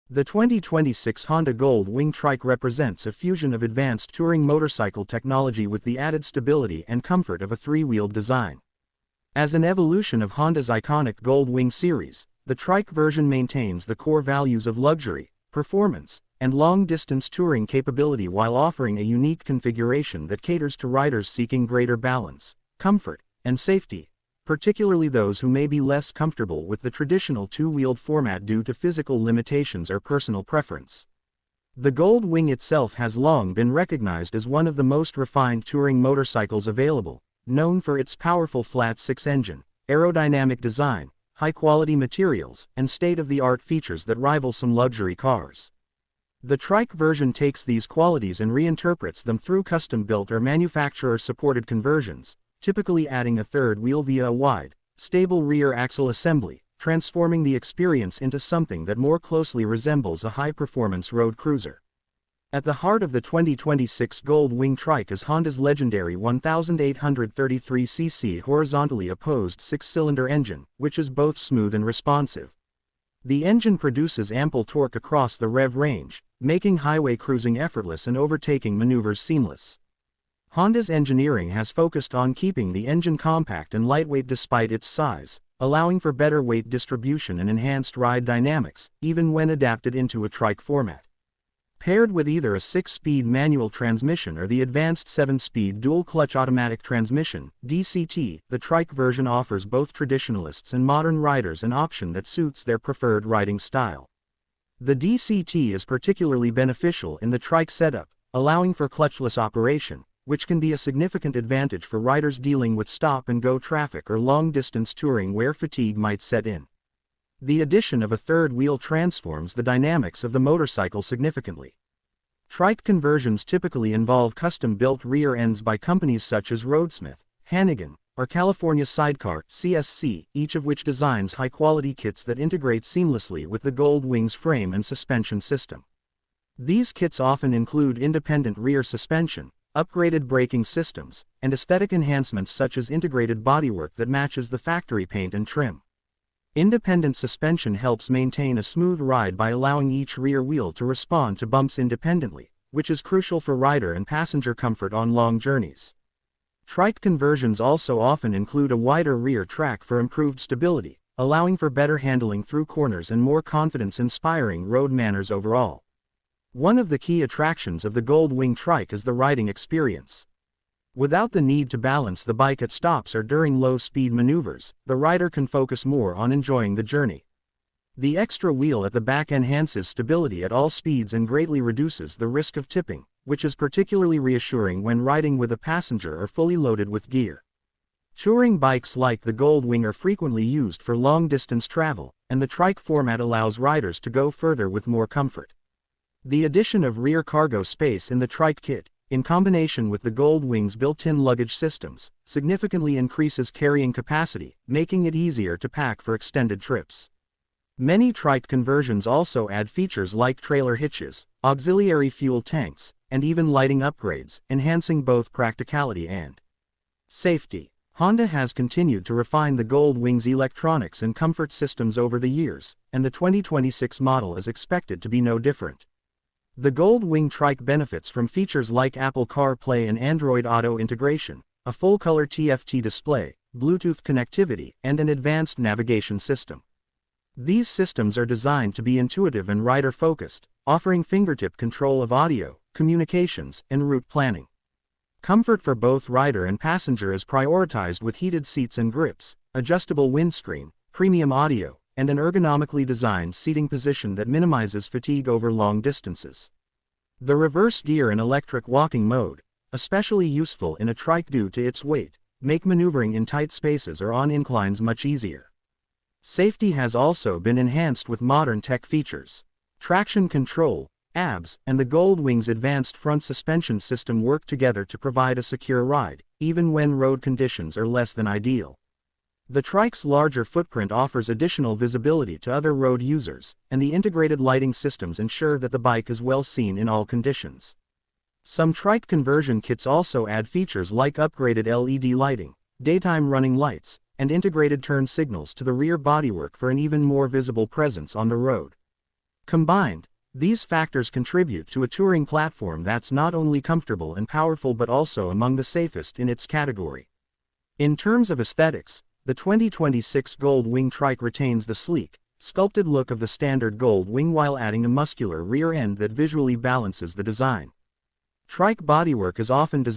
The 2026 Honda Gold Wing Trike represents a fusion of advanced touring motorcycle technology with the added stability and comfort of a three-wheeled design. As an evolution of Honda's iconic Gold Wing series, the Trike version maintains the core values of luxury, performance, and long-distance touring capability while offering a unique configuration that caters to riders seeking greater balance, comfort, and safety, particularly those who may be less comfortable with the traditional two-wheeled format due to physical limitations or personal preference. The Gold Wing itself has long been recognized as one of the most refined touring motorcycles available, known for its powerful flat-six engine, aerodynamic design, high-quality materials, and state-of-the-art features that rival some luxury cars. The Trike version takes these qualities and reinterprets them through custom-built or manufacturer-supported conversions, typically adding a third wheel via a wide, stable rear axle assembly, transforming the experience into something that more closely resembles a high-performance road cruiser. At the heart of the 2026 Gold Wing Trike is Honda's legendary 1833cc horizontally opposed six-cylinder engine, which is both smooth and responsive. The engine produces ample torque across the rev range, making highway cruising effortless and overtaking maneuvers seamless. Honda's engineering has focused on keeping the engine compact and lightweight despite its size, allowing for better weight distribution and enhanced ride dynamics, even when adapted into a trike format. Paired with either a 6-speed manual transmission or the advanced 7-speed dual-clutch automatic transmission, DCT, the Trike version offers both traditionalists and modern riders an option that suits their preferred riding style. The DCT is particularly beneficial in the Trike setup, allowing for clutchless operation, which can be a significant advantage for riders dealing with stop-and-go traffic or long-distance touring where fatigue might set in. The addition of a third wheel transforms the dynamics of the motorcycle significantly. Trike conversions typically involve custom-built rear ends by companies such as Roadsmith, Hannigan, or California Sidecar, CSC, each of which designs high-quality kits that integrate seamlessly with the Gold Wing's frame and suspension system. These kits often include independent rear suspension, upgraded braking systems, and aesthetic enhancements such as integrated bodywork that matches the factory paint and trim. Independent suspension helps maintain a smooth ride by allowing each rear wheel to respond to bumps independently, which is crucial for rider and passenger comfort on long journeys. Trike conversions also often include a wider rear track for improved stability, allowing for better handling through corners and more confidence-inspiring road manners overall. One of the key attractions of the Gold Wing Trike is the riding experience. Without the need to balance the bike at stops or during low-speed maneuvers, the rider can focus more on enjoying the journey. The extra wheel at the back enhances stability at all speeds and greatly reduces the risk of tipping, which is particularly reassuring when riding with a passenger or fully loaded with gear. Touring bikes like the Gold Wing are frequently used for long-distance travel, and the Trike format allows riders to go further with more comfort. The addition of rear cargo space in the Trike kit, in combination with the Gold Wing's built-in luggage systems, significantly increases carrying capacity, making it easier to pack for extended trips. Many Trike conversions also add features like trailer hitches, auxiliary fuel tanks, and even lighting upgrades, enhancing both practicality and safety. Honda has continued to refine the Gold Wing's electronics and comfort systems over the years, and the 2026 model is expected to be no different. The Gold Wing Trike benefits from features like Apple CarPlay and Android Auto integration, a full-color TFT display, Bluetooth connectivity, and an advanced navigation system. These systems are designed to be intuitive and rider-focused, offering fingertip control of audio, communications, and route planning. Comfort for both rider and passenger is prioritized with heated seats and grips, adjustable windscreen, premium audio, and an ergonomically designed seating position that minimizes fatigue over long distances. The reverse gear and electric walking mode, especially useful in a Trike due to its weight, make maneuvering in tight spaces or on inclines much easier. Safety has also been enhanced with modern tech features. Traction control, ABS, and the Gold Wing's advanced front suspension system work together to provide a secure ride, even when road conditions are less than ideal. The Trike's larger footprint offers additional visibility to other road users, and the integrated lighting systems ensure that the bike is well seen in all conditions. Some Trike conversion kits also add features like upgraded LED lighting, daytime running lights, and integrated turn signals to the rear bodywork for an even more visible presence on the road. Combined, these factors contribute to a touring platform that's not only comfortable and powerful but also among the safest in its category. In terms of aesthetics, the 2026 Gold Wing Trike retains the sleek, sculpted look of the standard Gold Wing while adding a muscular rear end that visually balances the design. Trike bodywork is often designed